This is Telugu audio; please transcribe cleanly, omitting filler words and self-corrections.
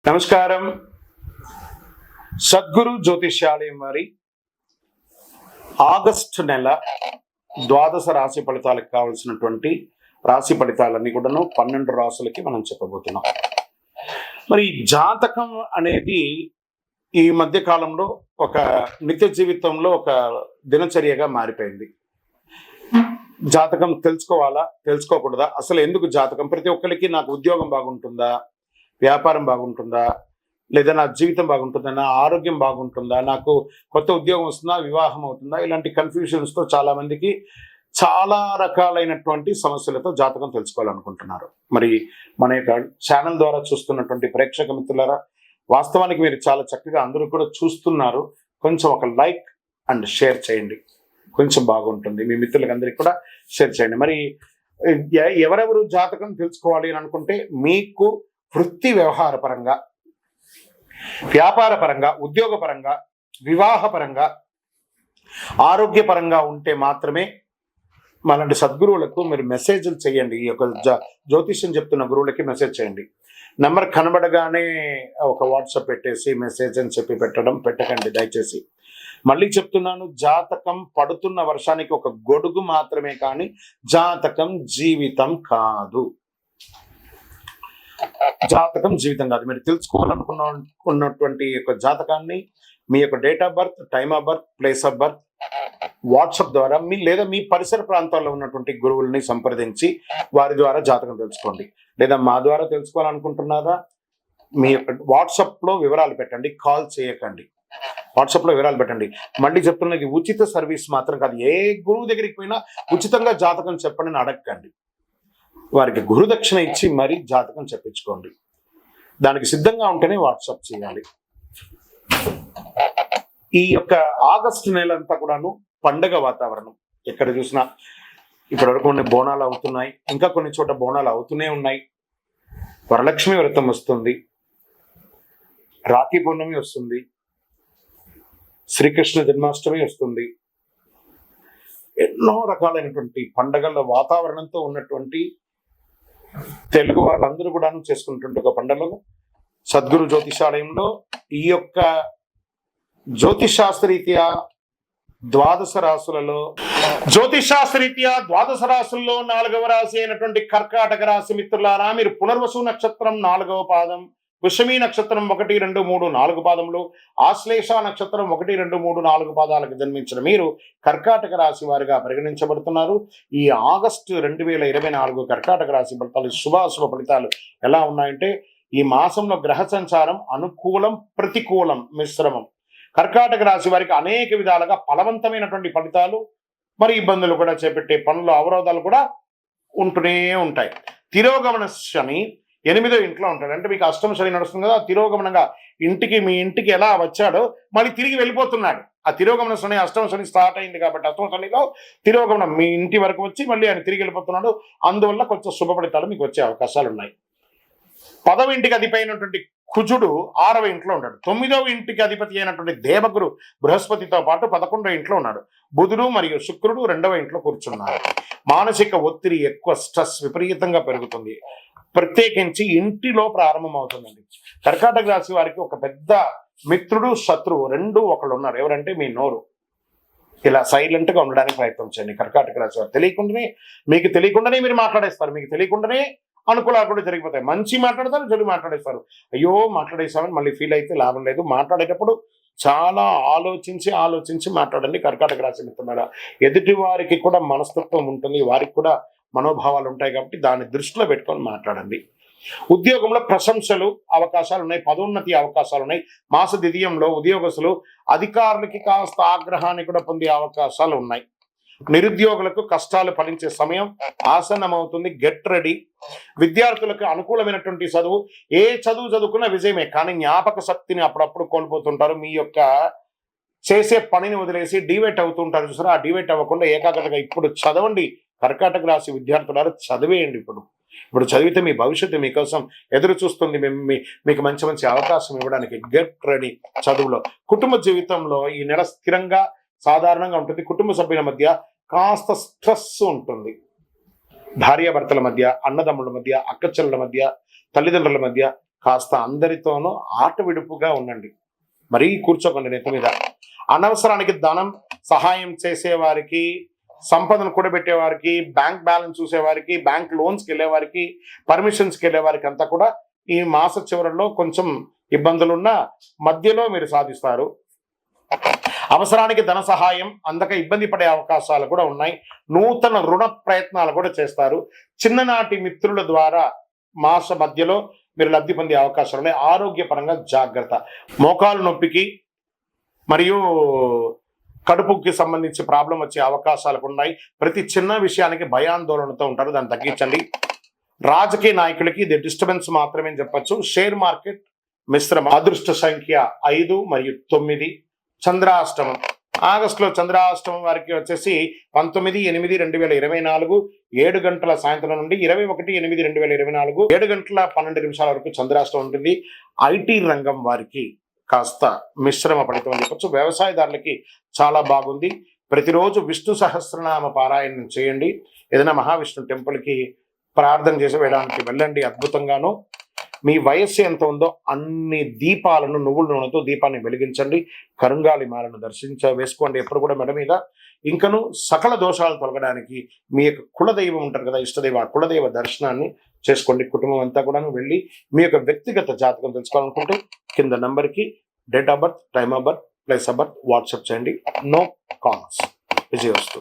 నమస్కారం. సద్గురు జ్యోతిష్యాలయం వారి ఆగస్టు నెల ద్వాదశ రాశి ఫలితాలకు కావాల్సినటువంటి రాశి ఫలితాలన్నీ కూడాను 12 రాశులకి మనం చెప్పబోతున్నాం. మరి జాతకం అనేది ఈ మధ్య కాలంలో ఒక నిత్య జీవితంలో ఒక దినచర్యగా మారిపోయింది. జాతకం తెలుసుకోవాలా, తెలుసుకోకూడదా, అసలు ఎందుకు జాతకం? ప్రతి ఒక్కరికి నాకు ఉద్యోగం బాగుంటుందా, వ్యాపారం బాగుంటుందా, లేదా నా జీవితం బాగుంటుందా, నా ఆరోగ్యం బాగుంటుందా, నాకు కొత్త ఉద్యోగం వస్తుందా, వివాహం అవుతుందా, ఇలాంటి కన్ఫ్యూషన్స్తో చాలామందికి చాలా రకాలైనటువంటి సమస్యలతో జాతకం తెలుసుకోవాలనుకుంటున్నారు. మరి మన యొక్క ఛానల్ ద్వారా చూస్తున్నటువంటి ప్రేక్షక మిత్రులారా, వాస్తవానికి మీరు చాలా చక్కగా అందరూ కూడా చూస్తున్నారు. కొంచెం ఒక లైక్ అండ్ షేర్ చేయండి, కొంచెం బాగుంటుంది. మీ మిత్రులకి అందరికీ కూడా షేర్ చేయండి. మరి ఎవరెవరు జాతకం తెలుసుకోవాలి అని అనుకుంటే, మీకు వృత్తి వ్యవహార పరంగా, వ్యాపార పరంగా, ఉద్యోగ పరంగా, వివాహ పరంగా, ఆరోగ్యపరంగా ఉంటే మాత్రమే మనలాంటి సద్గురువులకు మీరు మెసేజ్లు చేయండి. ఈ యొక్క జ్యోతిష్యం చెప్తున్న గురువులకి మెసేజ్ చేయండి. నెంబర్ కనబడగానే ఒక వాట్సాప్ పెట్టేసి మెసేజ్ అని చెప్పి పెట్టకండి దయచేసి. మళ్ళీ చెప్తున్నాను, జాతకం పడుతున్న వర్షానికి ఒక గొడుగు మాత్రమే, కానీ జాతకం జీవితం కాదు. జాతకం జీవితం కాదు. మీరు తెలుసుకోవాలనుకున్నటువంటి యొక్క జాతకాన్ని మీ యొక్క date of birth, time of birth, place of birth WhatsApp ద్వారా లేదా మీ పరిసర ప్రాంతాల్లో ఉన్నటువంటి గురువుల్ని సంప్రదించి వారి ద్వారా జాతకం తెలుసుకోండి. లేదా మా ద్వారా తెలుసుకోవాలనుకుంటున్నారా, మీ యొక్క వాట్సాప్లో వివరాలు పెట్టండి, కాల్ చేయకండి. వాట్సాప్లో వివరాలు పెట్టండి. మళ్ళీ చెప్తున్నది, ఉచిత సర్వీస్ మాత్రం కాదు. ఏ గురువు దగ్గరికి పోయినా ఉచితంగా జాతకం చెప్పండి అని అడగండి. వారికి గురుదక్షిణ ఇచ్చి మరీ జాతకం చెప్పించుకోండి. దానికి సిద్ధంగా ఉంటేనే వాట్సాప్ చేయాలి. ఈ యొక్క ఆగస్టు నెల అంతా కూడాను పండగ వాతావరణం. ఎక్కడ చూసినా ఇప్పటివరకు కొన్ని బోనాలు అవుతున్నాయి, ఇంకా కొన్ని చోట బోనాలు అవుతూనే ఉన్నాయి. వరలక్ష్మి వ్రతం వస్తుంది, రాఖీ పౌర్ణమి వస్తుంది, శ్రీకృష్ణ జన్మాష్టమి వస్తుంది. ఎన్నో రకాలైనటువంటి పండగల వాతావరణంతో ఉన్నటువంటి తెలుగు వాళ్ళందరూ కూడా చేసుకున్నటువంటి ఒక పండుగలో సద్గురు జ్యోతిషాలయంలో ఈ యొక్క జ్యోతిషాస్త్రరీత్యా ద్వాదశ రాశులలో 4వ రాశి అయినటువంటి కర్కాటక రాశి మిత్రులారా, మీరు పునర్వసు నక్షత్రం 4వ పాదం, పుష్యమి నక్షత్రం 1, 2, 3, 4 పాదములు, ఆశ్లేష నక్షత్రం 1, 2, 3, 4 పాదాలకు జన్మించిన మీరు కర్కాటక రాశి వారిగా పరిగణించబడుతున్నారు. ఈ ఆగస్టు 2024 కర్కాటక రాశి ఫలితాలు, శుభాశుభ ఫలితాలు ఎలా ఉన్నాయంటే, ఈ మాసంలో గ్రహ సంచారం అనుకూలం, ప్రతికూలం, మిశ్రమం. కర్కాటక రాశి వారికి అనేక విధాలుగా ఫలవంతమైనటువంటి ఫలితాలు, మరి ఇబ్బందులు కూడా చేపట్టే పనులు, అవరోధాలు కూడా ఉంటూనే ఉంటాయి. తిరోగమన శని 8వ ఇంట్లో ఉంటాడు. అంటే మీకు అష్టమ శని నడుస్తుంది కదా, తిరోగమనంగా మీ ఇంటికి ఎలా వచ్చాడో మళ్ళీ తిరిగి వెళ్ళిపోతున్నాడు. ఆ తిరోగమన శని, అష్టమ శని స్టార్ట్ అయింది కాబట్టి అష్టమ శనిలో తిరోగమనం మీ ఇంటి వరకు వచ్చి మళ్ళీ ఆయన తిరిగి వెళ్ళిపోతున్నాడు. అందువల్ల కొంచెం శుభ ఫలితాలు మీకు వచ్చే అవకాశాలు ఉన్నాయి. 10వ ఇంటికి అధిపతి అయినటువంటి కుజుడు 6వ ఇంట్లో ఉంటాడు. 9వ ఇంటికి అధిపతి అయినటువంటి దేవగురు బృహస్పతితో పాటు 11వ ఇంట్లో ఉన్నాడు. బుధుడు మరియు శుక్రుడు 2వ ఇంట్లో కూర్చున్నారు. మానసిక ఒత్తిడి ఎక్కువ, స్ట్రెస్ విపరీతంగా పెరుగుతుంది. ప్రత్యేకించి ఇంటిలో ప్రారంభమవుతుందండి. కర్కాటక రాశి వారికి ఒక పెద్ద మిత్రుడు, శత్రువు రెండు ఒకళ్ళు ఉన్నారు. ఎవరంటే మీ నోరు. ఇలా సైలెంట్ గా ఉండడానికి ప్రయత్నం చేయండి. కర్కాటక రాశి వారు మీకు తెలియకుండానే మీరు మాట్లాడేస్తారు. మీకు తెలియకుండానే అనుకూలాలు కూడా జరిగిపోతాయి. మంచి మాట్లాడతారు, చెడు మాట్లాడేస్తారు. అయ్యో మాట్లాడేస్తామని మళ్ళీ ఫీల్ అయితే లాభం లేదు. మాట్లాడేటప్పుడు చాలా ఆలోచించి మాట్లాడండి. కర్కాటక రాశి మిత్రులారా, ఎదుటి వారికి కూడా మనస్తత్వం ఉంటుంది, వారికి కూడా మనోభావాలు ఉంటాయి కాబట్టి దాన్ని దృష్టిలో పెట్టుకొని మాట్లాడండి. ఉద్యోగంలో ప్రశంసలు అవకాశాలు ఉన్నాయి, పదోన్నతి అవకాశాలు ఉన్నాయి. మాస ద్వితీయంలో ఉద్యోగస్తులు అధికారులకి కాస్త ఆగ్రహాన్ని కూడా పొందే అవకాశాలు ఉన్నాయి. నిరుద్యోగులకు కష్టాలు ఫలించే సమయం ఆసన్నమవుతుంది. Get ready. విద్యార్థులకు అనుకూలమైనటువంటి చదువు, ఏ చదువు చదువుకున్న విజయమే, కానీ జ్ఞాపక శక్తిని అప్పుడప్పుడు కోల్పోతుంటారు. మీ యొక్క చేసే పనిని వదిలేసి డివైట్ అవుతుంటారు చూసారా, ఆ డివైట్ అవ్వకుండా ఏకాగ్రతగా ఇప్పుడు చదవండి. కర్కాటక రాశి విద్యార్థులారా, చదివేయండి. ఇప్పుడు చదివితే మీ భవిష్యత్తు మీకోసం ఎదురు చూస్తుంది. మీకు మంచి అవకాశం ఇవ్వడానికి. గెట్ రెడీ చదువులో. కుటుంబ జీవితంలో ఈ నెల స్థిరంగా సాధారణంగా ఉంటుంది. కుటుంబ సభ్యుల మధ్య కాస్త స్ట్రెస్ ఉంటుంది. భార్యాభర్తల మధ్య, అన్నదమ్ముల మధ్య, అక్కచెల్లెల మధ్య, తల్లిదండ్రుల మధ్య కాస్త అందరితోనూ ఆట విడుపుగా ఉండండి. మరీ కూర్చోకండి నెత్తి మీద. అనవసరానికి ధనం సహాయం చేసేవారికి, సంపదను కూడబెట్టేవారికి, బ్యాంక్ బ్యాలెన్స్ చూసేవారికి, బ్యాంక్ లోన్స్కి వెళ్ళేవారికి, పర్మిషన్స్కి వెళ్ళేవారికి అంతా కూడా ఈ మాస చివరిలో కొంచెం ఇబ్బందులున్న మధ్యలో మీరు సాధిస్తారు. అవసరానికి ధన సహాయం అందక ఇబ్బంది పడే అవకాశాలు కూడా ఉన్నాయి. నూతన రుణ ప్రయత్నాలు కూడా చేస్తారు. చిన్ననాటి మిత్రుల ద్వారా మాస మధ్యలో మీరు లబ్ధి పొందే అవకాశాలు ఉన్నాయి. ఆరోగ్యపరంగా జాగ్రత్త. మోకాలు నొప్పికి మరియు కడుపుకి సంబంధించి ప్రాబ్లం వచ్చే అవకాశాలు ఉన్నాయి. ప్రతి చిన్న విషయానికి భయాందోళనతో ఉంటారు, దాన్ని తగ్గించండి. రాజకీయ నాయకులకి ఇది డిస్టర్బెన్స్ మాత్రమే చెప్పచ్చు. షేర్ మార్కెట్ మిశ్రమ. అదృష్ట సంఖ్య 5 మరియు 9. చంద్రాష్టమం ఆగస్టులో చంద్రాష్టమం వారికి వచ్చేసి 19/8/2024 7 గంటల సాయంత్రం నుండి 21/8/2024 7 గంటల 12 నిమిషాల వరకు చంద్రాష్టమం ఉంటుంది. ఐటీ రంగం వారికి కాస్త మిశ్రమ ఫలితం అని చెప్పచ్చు. వ్యవసాయదారులకి చాలా బాగుంది. ప్రతిరోజు విష్ణు సహస్రనామ పారాయణం చేయండి. ఏదైనా మహావిష్ణు టెంపుల్కి ప్రార్థన చేసి వేయడానికి వెళ్ళండి. అద్భుతంగాను మీ వయస్సు ఎంత ఉందో అన్ని దీపాలను నువ్వుల నూనెతో దీపాన్ని వెలిగించండి. కరుంగాలి మాలను వేసుకోండి ఎప్పుడు కూడా మెడ మీద. ఇంకను సకల దోషాలు తొలగడానికి మీ యొక్క కులదైవం ఉంటారు కదా, ఇష్టదైవ, ఆ కులదైవ దర్శనాన్ని చేసుకోండి. కుటుంబం అంతా కూడా వెళ్ళి మీ యొక్క వ్యక్తిగత జాతకం తెలుసుకోవాలనుకుంటే కింద నంబర్కి date of birth, time of birth, place of birth WhatsApp చేయండి. No calls. విజయవస్తు.